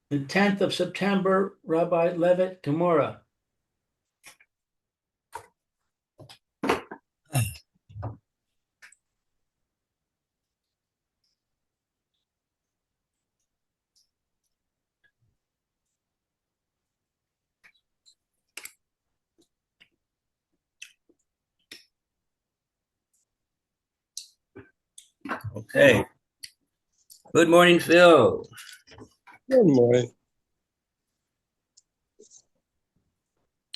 The 10th of September, Rabbi Levitt, Gemora. Okay. Good morning, Phil. Good morning.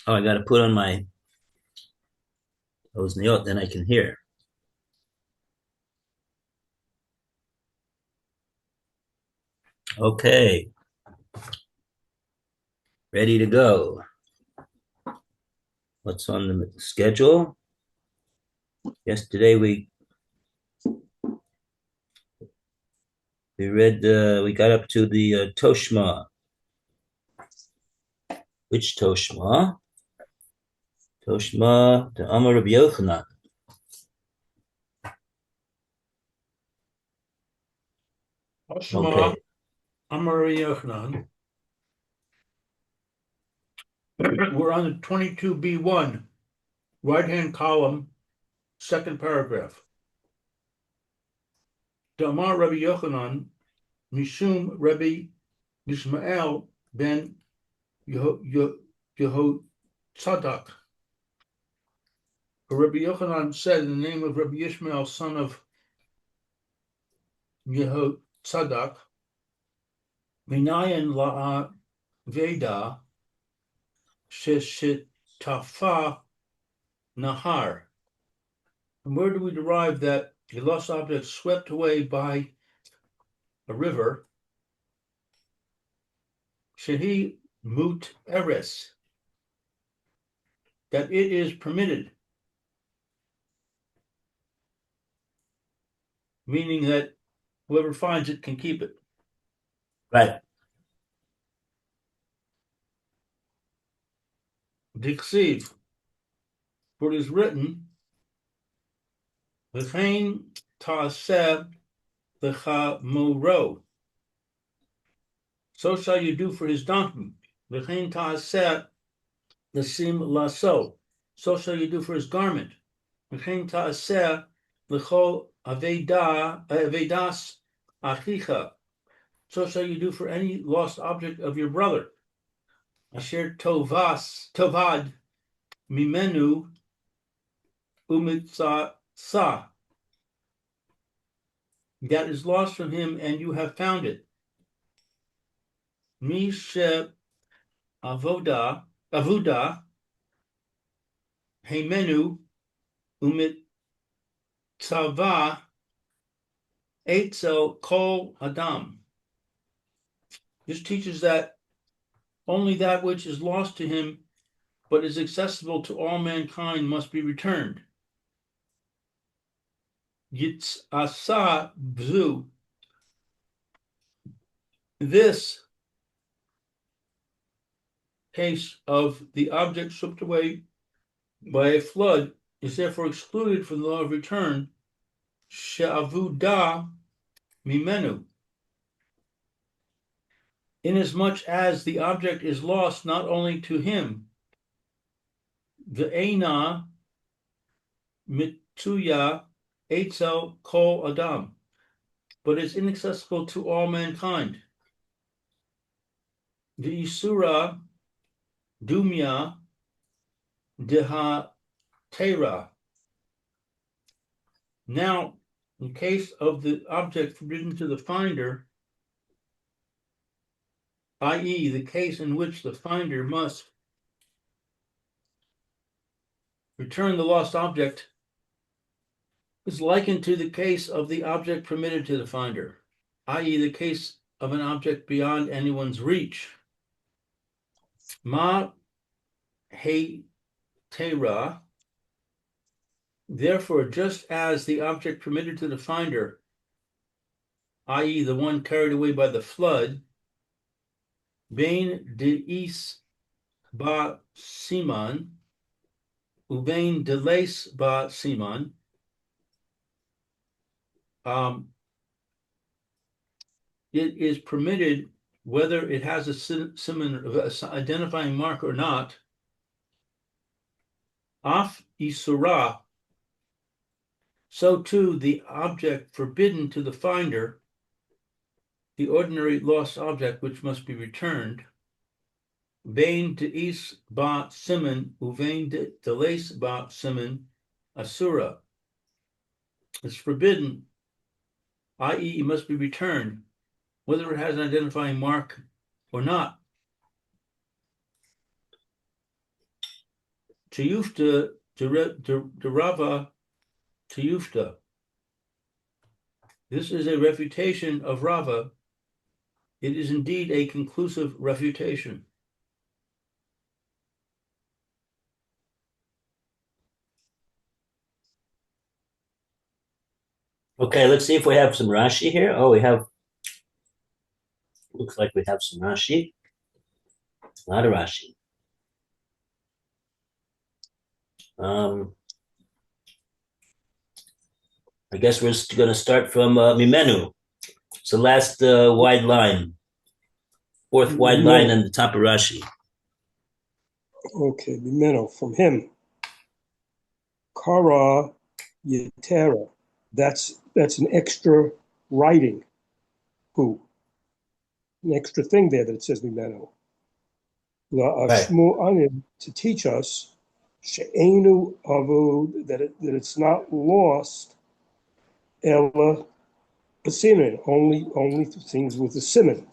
Oh, I got to put on my ozniyot, then I can hear. Okay. Ready to go. What's on the schedule? Yesterday we read, we got up to the Toshma. Which Toshma? Toshma, the Amar Rabbi Yochanan. Okay. Amar Yochanan. We're on the 22b1, right-hand column, second paragraph. Damar Rabbi Yochanan, Mishum Rabbi Yishmael ben Yehotzadak. Rabbi Yochanan said in the name of Rabbi Yishmael, son of Yehotzadak, Minayan la'a veda sheshitafa nahar. And where do we derive that a lost object swept away by a river, shehi mut eres, that it is permitted, meaning that whoever finds it can keep it. Right. Diksiv, for it is written, V'chein ta'aseh l'chamoro, so shall you do for his donkey. V'chein ta'aseh l'sim laso, so shall you do for his garment. V'chein ta'aseh l'chol avedas achicha, so shall you do for any lost object of your brother. Asher tovad mimenu umitzasa, that is lost from him and you have found it. Mishe avuda heimenu umitzava etzel kol adam. This teaches that only that which is lost to him but is accessible to all mankind must be returned. Yitzasa bzu, this case of the object swept away by a flood is therefore excluded from the law of return, she'avuda mimenu, inasmuch as the object is lost not only to him, ve'ena mitzuya etzel kol adam, but is inaccessible to all mankind. The isura dumya deha tera. Now, in case of the object forbidden to the finder, i.e., the case in which the finder must return the lost object, is likened to the case of the object permitted to the finder, i.e., the case of an object beyond anyone's reach. Ma he tera. Therefore, just as the object permitted to the finder, i.e., the one carried away by the flood, Bain deis ba siman, ubain deles ba siman, it is permitted whether it has a identifying mark or not, af isura, so too the object forbidden to the finder, the ordinary lost object which must be returned, vein de is ba simen uvein de les ba simen asura, is forbidden, i.e., it must be returned, whether it has an identifying mark or not. Tiyufta derava tiyufta. This is a refutation of Rava. It is indeed a conclusive refutation. Okay, let's see if we have some Rashi here. Oh, looks like we have some Rashi. A lot of Rashi. I guess we're going to start from Mimenu. It's the last wide line, fourth wide line on the top of Rashi. Okay, Mimeno, from him. Kara Yetera. That's an extra writing. Who? An extra thing there that it says Mimeno. La Ashmu Anim, to teach us She'enu Avud, that it's not lost. Ella Simen, only things with a simen.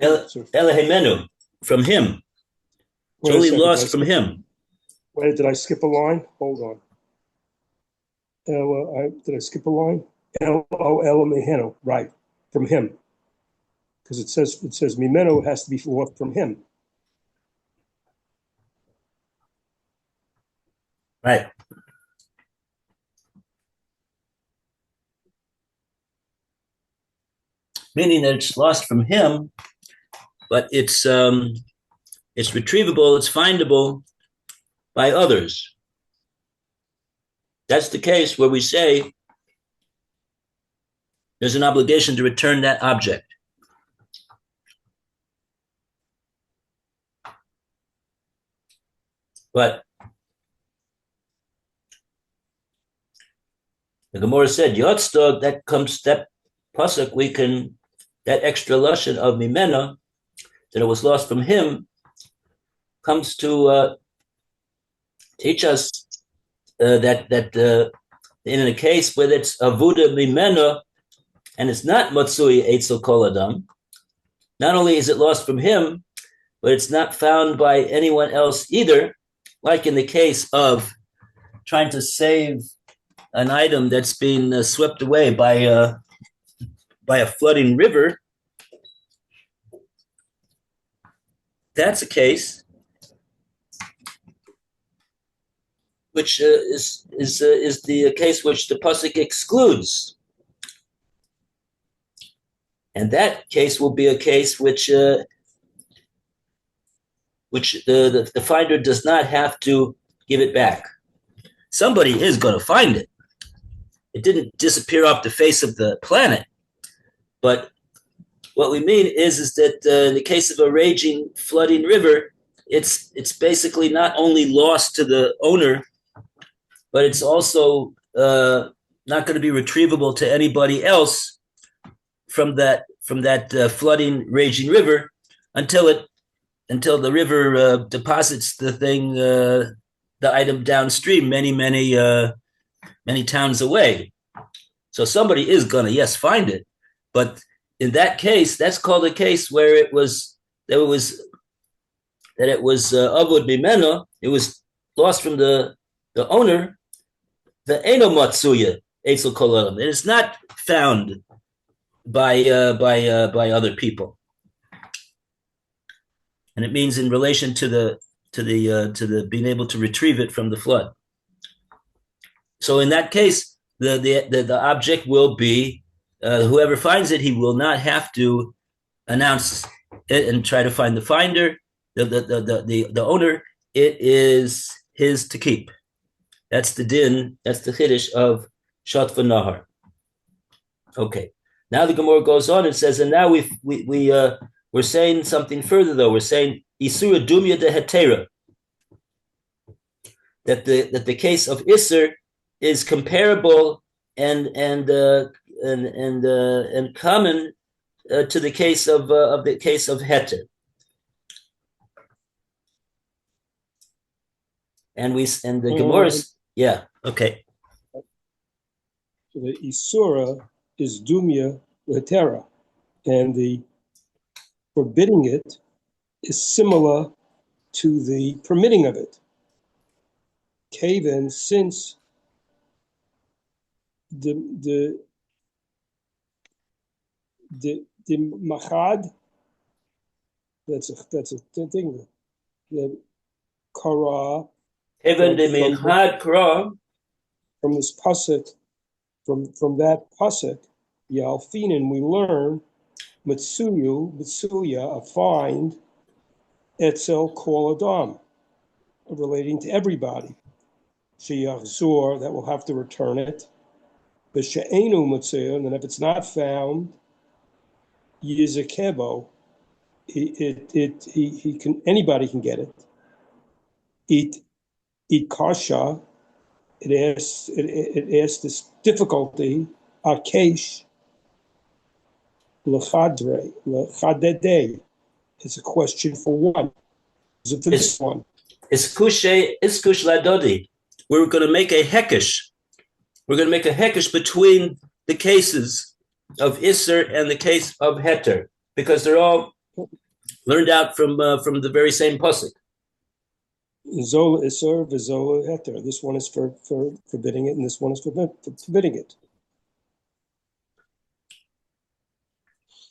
Elahimenu, from him. It's only lost from him. Wait, did I skip a line? Hold on. Did I skip a line? Elamehenu, right, from him. Because it says Mimeno has to be lost from him. Right. Meaning that it's lost from him, but it's retrievable, it's findable by others. That's the case where we say there's an obligation to return that object. But the Gemora said, Yotzda, that pasuk, that extra lashon of Mimena, that it was lost from him, comes to teach us that in a case where it's avuda Mimena and it's not matsui eitzel kol adam, not only is it lost from him, but it's not found by anyone else either, like in the case of trying to save an item that's been swept away by a flooding river. That's a case which is the case which the pasuk excludes, and that case will be a case which the finder does not have to give it back. Somebody is going to find it. It didn't disappear off the face of the planet, but what we mean is that in the case of a raging, flooding river, it's basically not only lost to the owner, but it's also not going to be retrievable to anybody else from that flooding, raging river until the river deposits the item downstream, many towns away. So somebody is going to find it, but in that case, that's called a case where it was avod mimeno. It was lost from the owner. The eno matsuya eitzel kol adam. It is not found by other people, and it means in relation to the being able to retrieve it from the flood. So in that case, the object will be. Whoever finds it, he will not have to announce it and try to find the finder, the owner. It is his to keep. That's the din. That's the chiddush of Shat v'Nahar. Okay. Now the Gemara goes on and says, and now we're saying something further though. We're saying Isura Dumya de Hetera, that the case of Isser is comparable and common to the case of Heter. And the Gemara's okay. So the Isura is Dumya Hetera, and the forbidding it is similar to the permitting of it. Kaven, since the machad, that's a thing. The kara. Kaven de machad kara. From this pasuk, from that pasuk, Yalfinin, we learn Metsuya, a find, Etzel Kol Adam, relating to everybody. Sheyachzor, that will have to return it. B'she'enu Metzia, and then if it's not found, Yizakebo, he can, anybody can get it. It kasha, it asks this difficulty, Akesh, L'chadede. It's a question for one. Is it for this one? It's kush ladodi. We're going to make a hekesh. We're going to make a hekesh between the cases of Isser and the case of Heter, because they're all learned out from the very same pasuk. Zola Isser, Vizola Heter. This one is for forbidding it, and this one is for forbidding it.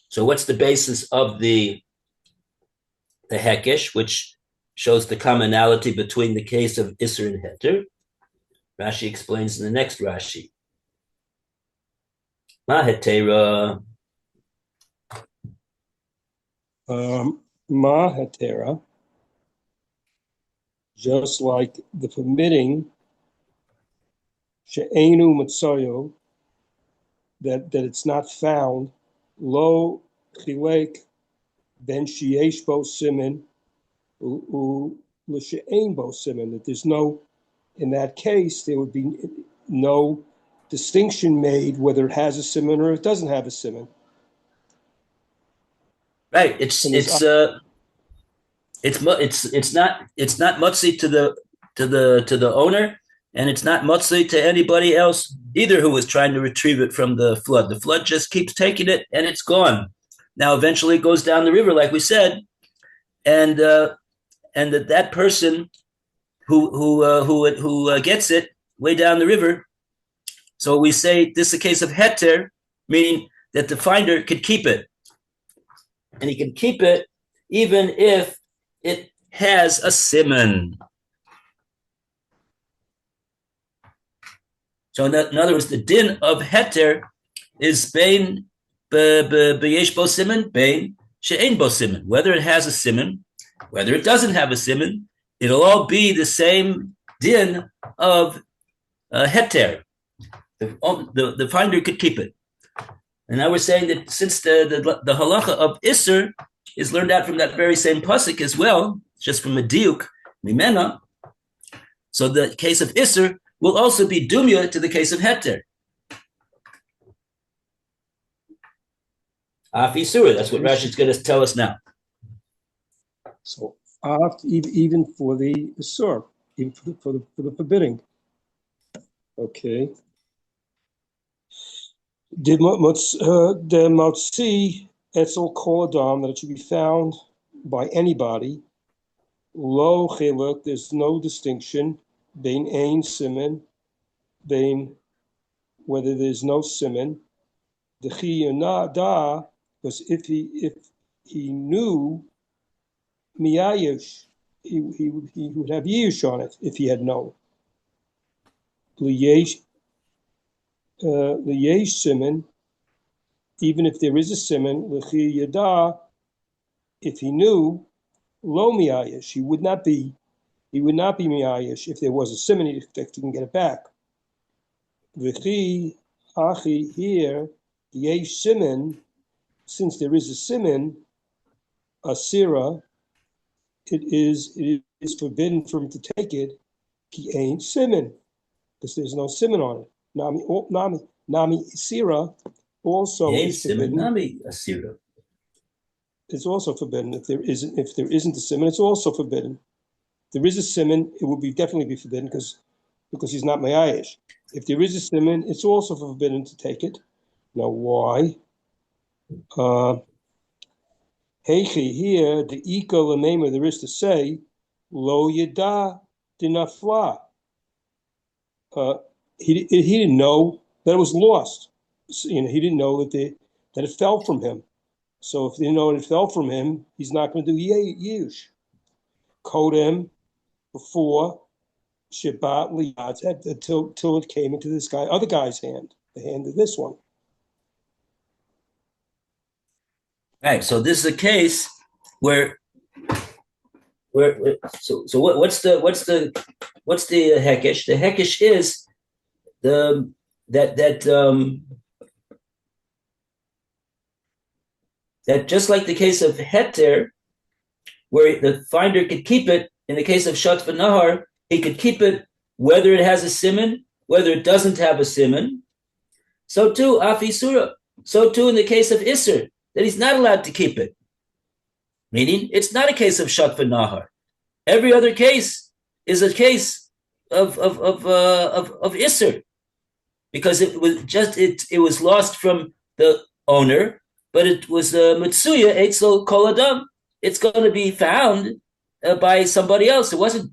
So what's the basis of the hekesh, which shows the commonality between the case of Isser and Heter? Rashi explains in the next Rashi. Ma hetera. Ma hetera, just like the permitting, she'enu matzayo, that it's not found, lo chilek ben sheyesh bo simen u l'she'ein bo simen, that there's no, in that case, there would be no distinction made whether it has a siman or it doesn't have a siman. Right. It's not mutzi to the owner, and it's not mutzi to anybody else either who was trying to retrieve it from the flood. The flood just keeps taking it, and it's gone. Now, eventually, it goes down the river, like we said, and that person who gets it way down the river. So we say this is a case of heter, meaning that the finder could keep it, and he can keep it even if it has a siman. So in other words, the din of heter is bein beyesh bo siman, bein she'ein bo siman. Whether it has a siman, whether it doesn't have a siman, it'll all be the same din of heter. The finder could keep it. And now we're saying that since the halacha of Isser is learned out from that very same pasuk as well, just from a diuk, mimena, so the case of Isser will also be dumya to the case of Heter. Af Isura, that's what Rashi is going to tell us now. So even for the Isur, even for the forbidding. Okay. The Motzi Etzel Kol Adam, that it should be found by anybody. Lo Chiluk, there's no distinction. Bein Ein Simen, Bein, whether there's no Simen. The Chi Da, because if he knew Miyayish, he would have Yish on it if he had known. L'yesh siman, even if there is a siman, l'chi yada, if he knew, lo miyayish, he would not be miyayish if there was a siman. He can get it back. V'chi achi, here Yesh simin, since there is a simin, a sira, it is forbidden for him to take it. Ki ain't simin, because there's no simin on it. Nami sira also Yay, is forbidden. Simonami Asira. It's also forbidden. If there isn't a simin, it's also forbidden. If there is a simin, it will definitely be forbidden because he's not mayayish. If there is a simin, it's also forbidden to take it. Now, why? Heichi here, the ika l'mema, there is to say, lo yada dinafla. He didn't know that it was lost. He didn't know that it fell from him. So if they didn't know it fell from him, he's not going to do yush. Kodem before Shabbat liyatz until it came into this other guy's hand, the hand of this one. Right. So this is a case where what's the hekesh? The hekesh is that just like the case of heter, where the finder could keep it, in the case of shat v'nahar, he could keep it whether it has a siman, whether it doesn't have a siman. So too, afisura. So too in the case of isser, that he's not allowed to keep it. Meaning, it's not a case of shat v'nahar. Every other case is a case of isser, because it was lost from the owner, but it was Metzia Eitzel Kol Adam. It's going to be found by somebody else. It wasn't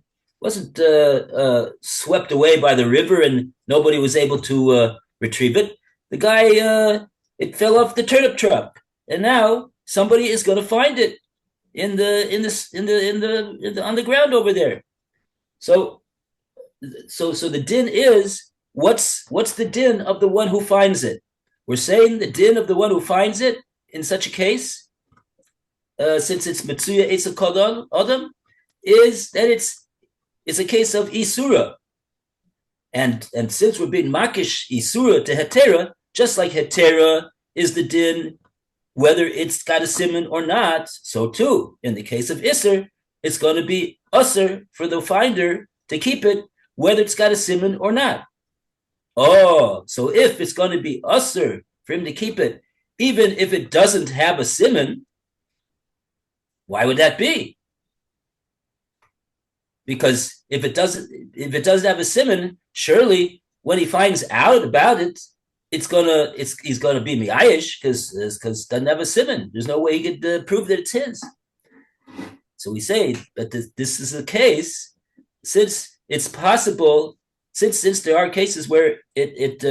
swept away by the river and nobody was able to retrieve it. The guy, it fell off the turnip truck, and now somebody is going to find it on the ground over there. So the din is, what's the din of the one who finds it? We're saying the din of the one who finds it in such a case, since it's Metzuya Eitzel Kol Adam, is that it's a case of Isura. And since we're being makish Isura to Hetera, just like Hetera is the din, whether it's got a siman or not, so too, in the case of Isser, it's going to be Usser for the finder to keep it, whether it's got a siman or not. Oh, so if it's going to be Usser for him to keep it, even if it doesn't have a siman, why would that be? Because if it doesn't have a siman, surely when he finds out about it, he's gonna be miyayish because it doesn't have a siman. There's no way he could prove that it's his. So we say that this is the case, since it's possible, since there are cases where it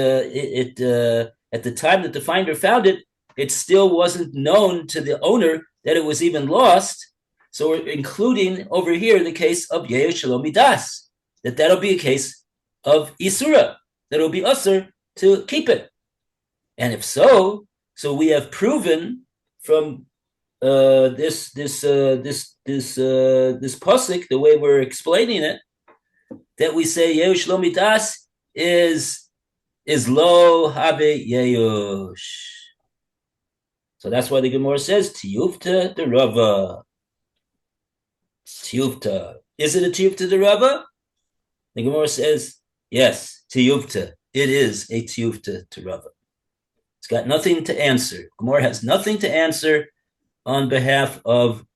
at the time that the finder found it, it still wasn't known to the owner that it was even lost. So we're including over here the case of Yehu Shalom Midas, that'll be a case of Isura, that'll be usher to keep it. And if so we have proven from this pasuk, the way we're explaining it, that we say Yehu Shalom Midas is lo habe Yeush. So that's why the Gemora says Tiyufta the Rava. Tiyufta. Is it a Tiyufta the Rava? The Gemara says yes, Tiyufta. It is a Tiyufta to Rava. It's got nothing to answer. Gemora has nothing to answer on behalf of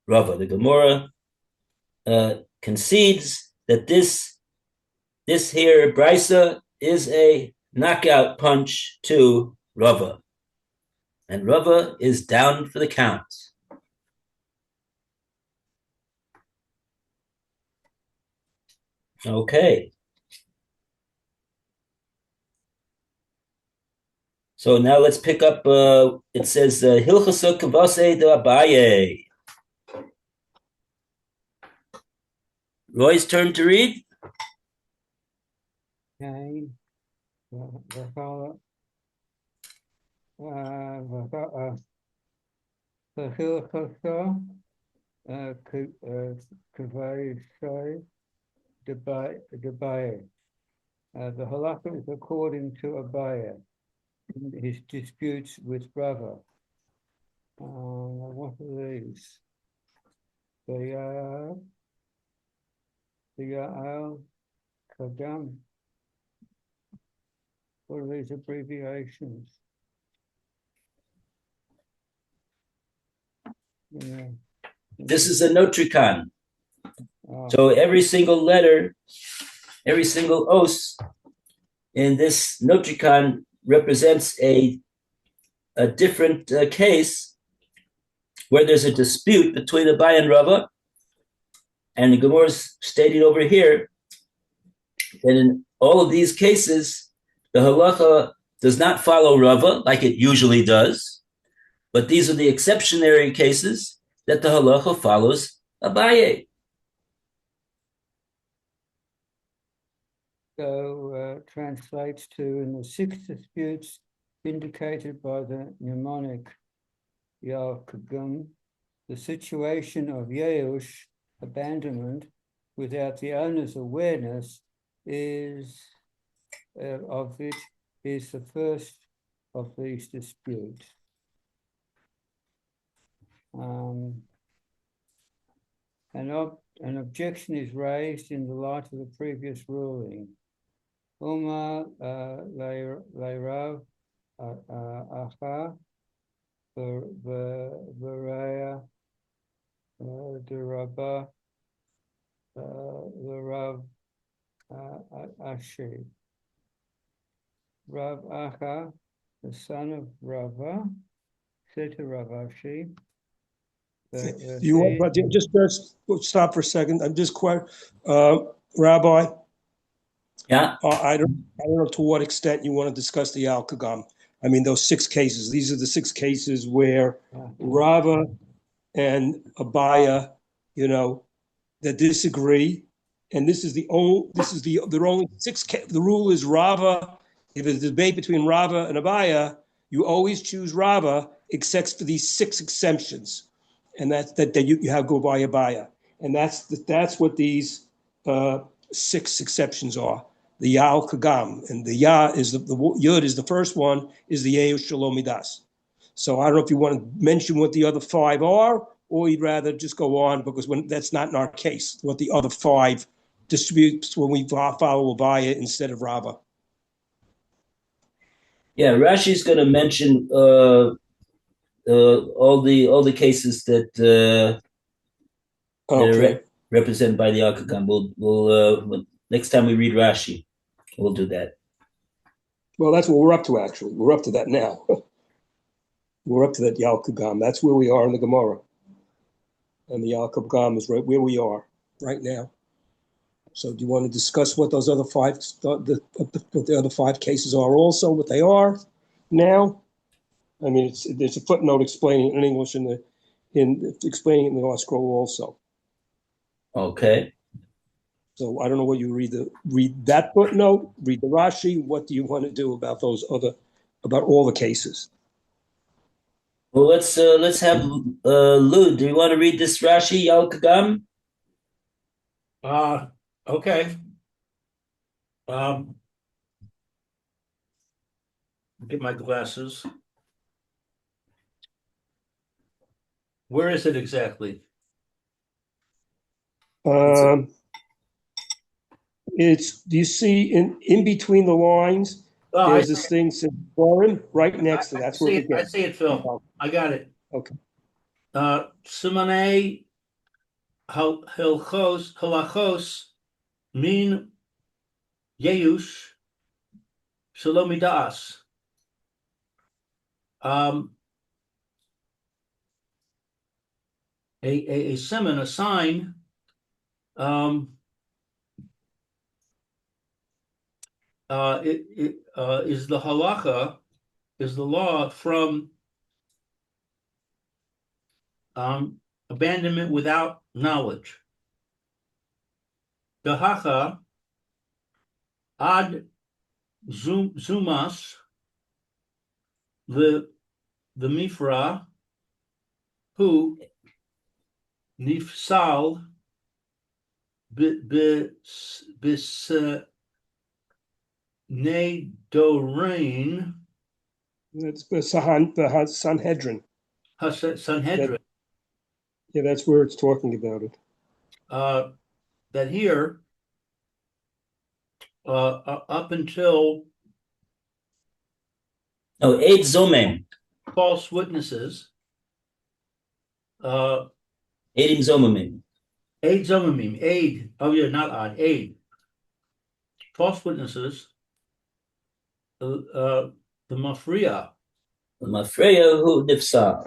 Rava. The Gemora concedes that this here Brisa is a knockout punch to Rava. And Rava is down for the count. Okay. So now let's pick up, it says, Hilchasuk Kavase de Abaye. Roy's turn to read. Okay. The halakha is according to Abaya. in his disputes with Bava. What are these? They are Al Kadam. What are these abbreviations? Yeah. This is a notricon. Oh, So every single letter, every single os in this notricon represents a different case where there's a dispute between Abai and Rava. And the Gemora is stating over here that in all of these cases, the halacha does not follow Rava like it usually does, but these are the exceptionary cases that the halacha follows Abaye. so translates to in the 6 disputes indicated by the mnemonic Yal-Kagum, the situation of Yeush, abandonment, without the owner's awareness is of it is the first of these disputes. An objection is raised in the light of the previous ruling. Uma leirav acha v'raya derabah l'rav ashi. Rav Acha, the son of Rava, said to Rav Ashi, You want, but just stop for a second. I'm just quite, Rabbi. Yeah. I don't know to what extent you want to discuss the Al-Kagam. I mean, those 6 cases. These are the 6 cases where Rava and Abaya, that disagree, and there are only 6. The rule is Rava. If there's a debate between Rava and Abaya, you always choose Rava, except for these 6 exemptions, and that you have go by Abaya, and that's what these 6 exceptions are. The Yal Kagam, and the Ya is the Yud is the first one, is the Yeush Shalom Midas. So I don't know if you want to mention what the other 5 are, or you'd rather just go on, because that's not in our case, what the other 5 disputes when we follow Abaya instead of Rava. Yeah, Rashi's going to mention all the cases that are represented by the Al-Kagam. We'll next time we read Rashi, we'll do that. Well, that's what we're up to, actually. We're up to that now. We're up to that Yal-Kagam. That's where we are in the Gemora. And the Yal-Kagam is right where we are right now. So do you want to discuss what those other 5, what the other 5 cases are also, what they are now? I mean, there's a footnote explaining in English explaining it in the law scroll also. Okay. So I don't know what you read that footnote, read the Rashi. What do you want to do about about all the cases? Well, let's have Lou. Do you want to read this Rashi Yal Kagam? Okay. Get my glasses. Where is it exactly? It's, do you see in between the lines? There's this thing says Borim right next to that's where it I see it, Phil. I got it. Okay. Simanei halachos min Yeush Shalom Midas. A siman, a sign, is the halacha, is the law from abandonment without knowledge. Dahacha ad zumas the mifra who nifsal bis nedorain That's the Sanhedrin. Sanhedrin. Yeah, that's where it's talking about it. That here, up until Eid Zomem. false witnesses, Eidim Zomemim. aid zomimim, aid. Oh yeah, not odd. Aid. False witnesses. The mafria. Mafreya hu nifsal.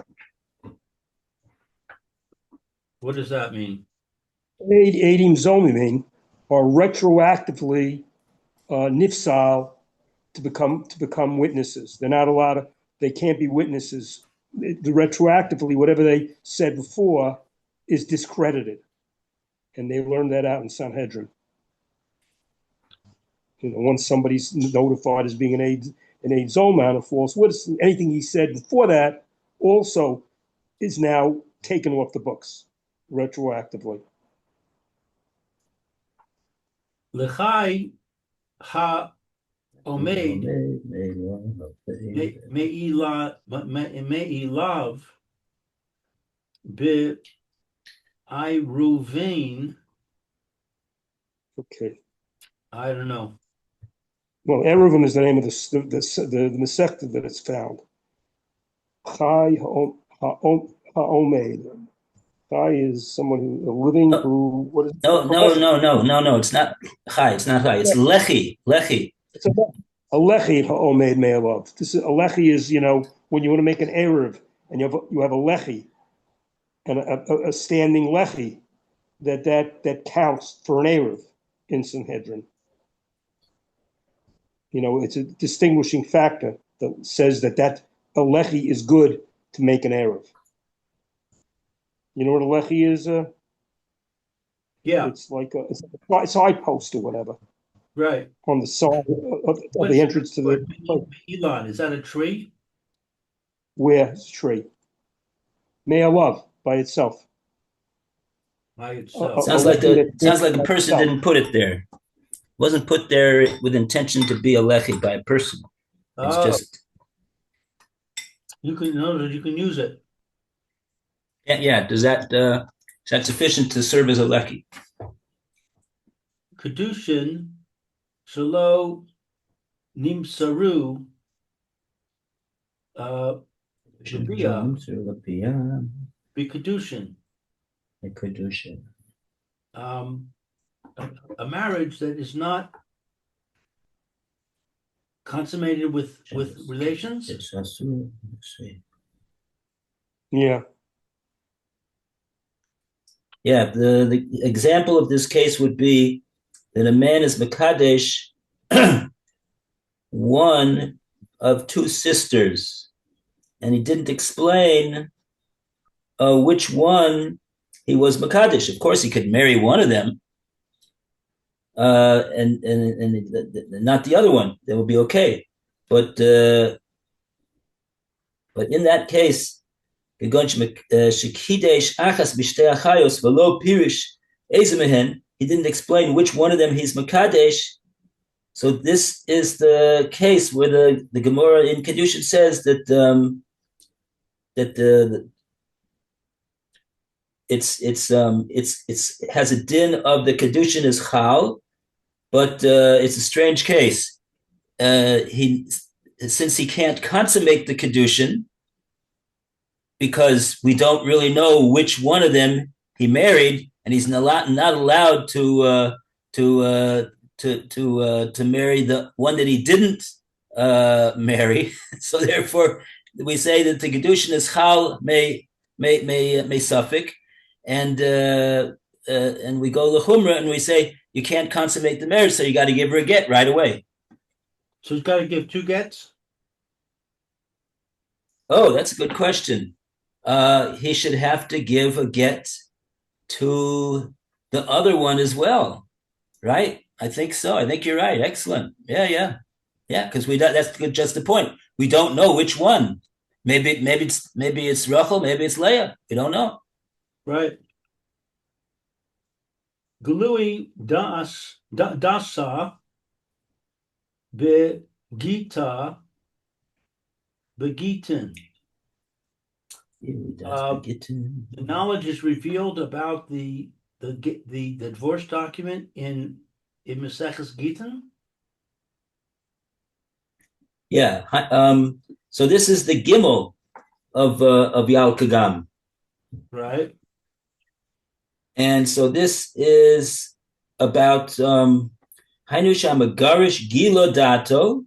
What does that mean? Eidim Zomimim are retroactively nifsal to become witnesses. They're not allowed to. They can't be witnesses. Retroactively, whatever they said before is discredited, and they learned that out in Sanhedrin. Once somebody's notified as being an aid zoman, a false witness, anything he said before that also is now taken off the books retroactively. Lechai ha omeid me'ilav be Iruvin. Okay. I don't know. Well, Eruvin is the name of the Masechta that it's found. Chai ha'omed. Chai is someone who living who. What is No. It's not Chai. It's not Chai. It's Lechi. Lechi. It's a lechi ha'omed me'alav. This is a lechi is when you want to make an eruv and you have a lechi and a standing lechi that counts for an eruv in Sanhedrin. It's a distinguishing factor that says that a lechi is good to make an eruv. You know what a lechi is? Yeah. It's like a side post or whatever. Right. On the side of the entrance to the. Elon, is that a tree? Where is a tree? Me'alav by itself. By itself. Sounds like a person didn't put it there. Wasn't put there with intention to be a lechi by a person. It's just you can use it. Yeah. Is that sufficient to serve as a lechi? Kedushin shelo nimsaru be kedushin. A marriage that is not consummated with relations. Yeah. Yeah. The example of this case would be that a man is mekadesh one of two sisters, and he didn't explain which one he was mekadesh. Of course, he could marry one of them, and not the other one. That would be okay. But in that case, he didn't explain which one of them he's mekadesh. So this is the case where the Gemora in Kedushin says that it has a din of the Kedushin is chal, but it's a strange case. Since he can't consummate the Kedushin because we don't really know which one of them he married, and he's not allowed to marry the one that he didn't marry. So therefore, we say that the Kedushin is chal may suffik, and we go to Chumrah and we say you can't consummate the marriage, so you got to give her a get right away. So he's got to give two gets? Oh, that's a good question. He should have to give a get to the other one as well, right? I think so. I think you're right. Excellent. Yeah. Because that's just the point. We don't know which one. Maybe it's Rachel, maybe it's Leah. We don't know. Right. Glui dasa be gita begitin. The knowledge is revealed about the divorce document in Maseches Gittin. Yeah. So this is the Gimel of Yal Kagam. Right. And so this is about Hainu Shamagarish Gilo Dato,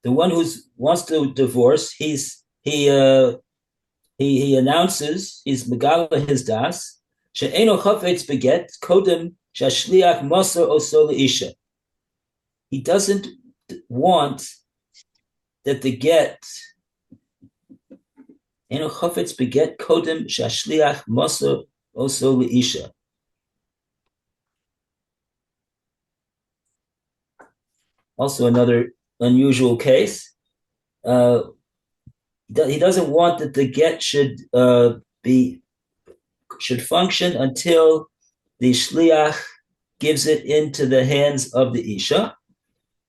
the one who wants to divorce. He announces, he's Megala his das, She'eno chafetz beget kodem shashliach moser oso leisha. He doesn't want that the get Eno chafetz beget kodem shashliach moser oso leisha. Also another unusual case. He doesn't want that the get should function until the shliach gives it into the hands of the isha.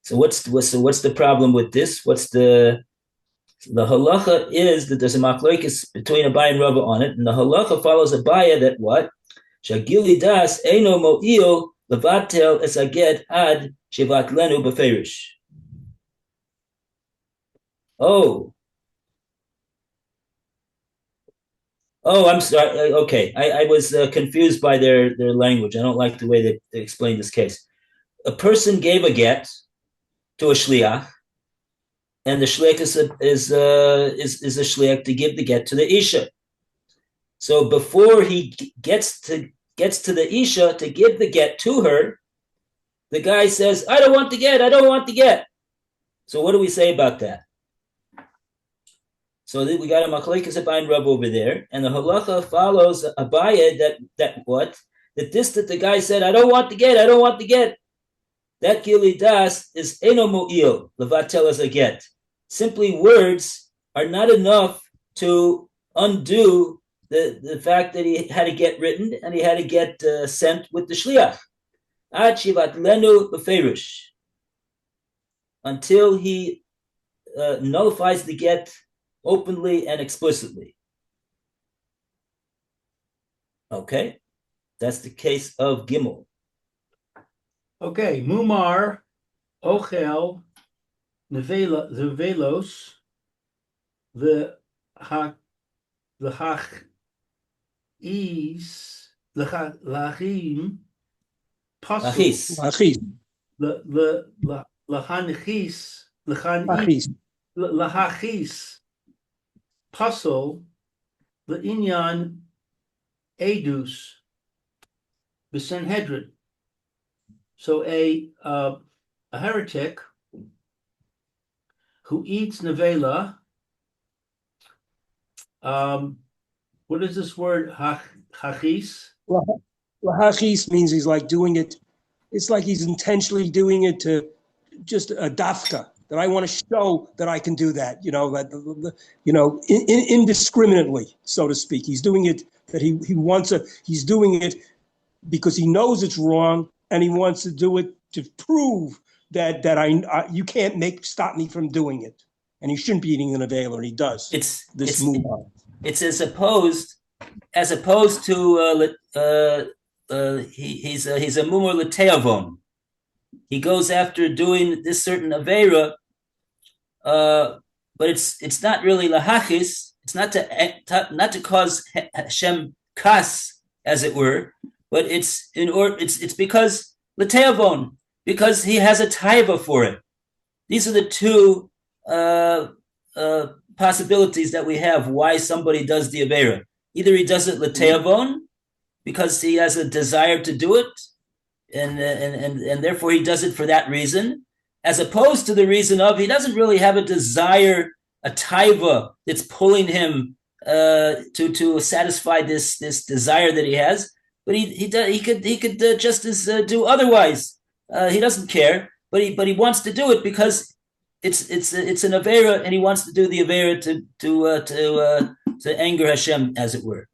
So what's the problem with this? What's the halacha is that there's a machlokes between Abaye and Rava on it, and the halacha follows Abaye that what shagili das eino mo'il levatel es aget ad shevatlenu beferish. Oh, I'm sorry. Okay, I was confused by their language. I don't like the way they explained this case. A person gave a get to a shliach, and the shliach is a shliach to give the get to the isha. So before he gets to the isha to give the get to her, the guy says, "I don't want the get. I don't want the get." So what do we say about that? So we got a machlekes Abaye and Rav over there, and the halacha follows Abaye that the guy said, "I don't want the get. I don't want the get." That gili das is eno mo'il levatel as a get. Simply words are not enough to undo the fact that he had to get written and he had to get sent with the shliach. Ad shivat lenu beferish, until he nullifies the get openly and explicitly. Okay, that's the case of Gimel. Okay, Mumar, Ochel, Nevelos, the Lachim, Lachis. Lahachis, Puzzle, the Inyan Edus, the Sanhedrin. So a heretic who eats nevela, what is this word? Hachis? Lahachis means he's like doing it. It's like he's intentionally doing it to just a dafka, that I want to show that I can do that, indiscriminately, so to speak. He's doing it that he's doing it because he knows it's wrong, and he wants to do it to prove that you can't stop me from doing it. And he shouldn't be eating an avail, and he does. It's as opposed to he's a mumar l'teavon. He goes after doing this certain avera, but it's not really lahachis. It's not to cause Hashem kas, as it were, but it's because l'teavon, because he has a taiva for it. These are the two possibilities that we have why somebody does the avera. Either he does it l'teavon because he has a desire to do it, and therefore he does it for that reason, as opposed to the reason of he doesn't really have a desire, a taiva that's pulling him to satisfy this desire that he has. But he could just as do otherwise. He doesn't care, but he wants to do it because it's an avera, and he wants to do the avera to anger Hashem, as it were.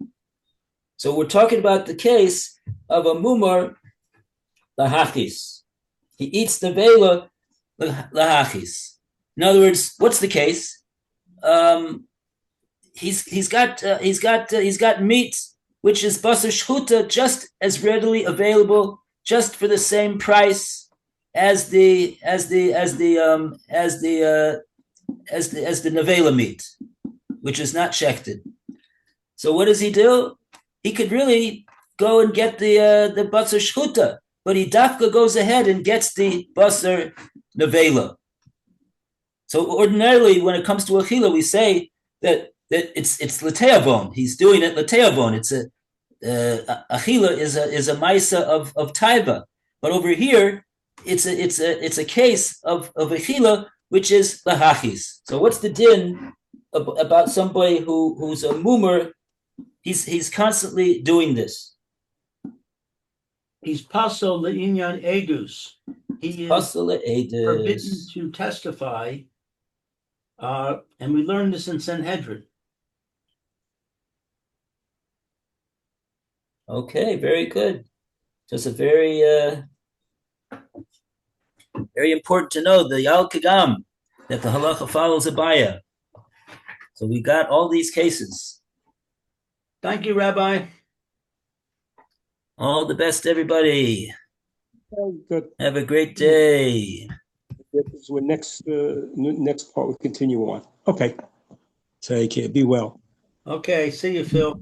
So we're talking about the case of a mumar lahachis. He eats the vela lahachis. In other words, what's the case? he's got meat which is basar shchuta just as readily available, just for the same price as the nevela meat, which is not shechted. So what does he do? He could really go and get the basar shchuta, but he dafka goes ahead and gets the basar nevela. So ordinarily, when it comes to achila, we say that it's leteavon. He's doing it leteavon. It's achila is a maisa of taiva, but over here it's a case of achila which is lahachis. So what's the din about somebody who's a mumer? He's constantly doing this. He's pasul le'inyan edus. He is forbidden to testify, and we learned this in Sanhedrin. Okay, very good. Just a very very important to know the Yal Kagam, that the halacha follows Abaya. So we got all these cases. Thank you, Rabbi. All the best, everybody. Good. Have a great day. This is where next part we continue on. Okay. Take care. Be well. Okay, see you, Phil.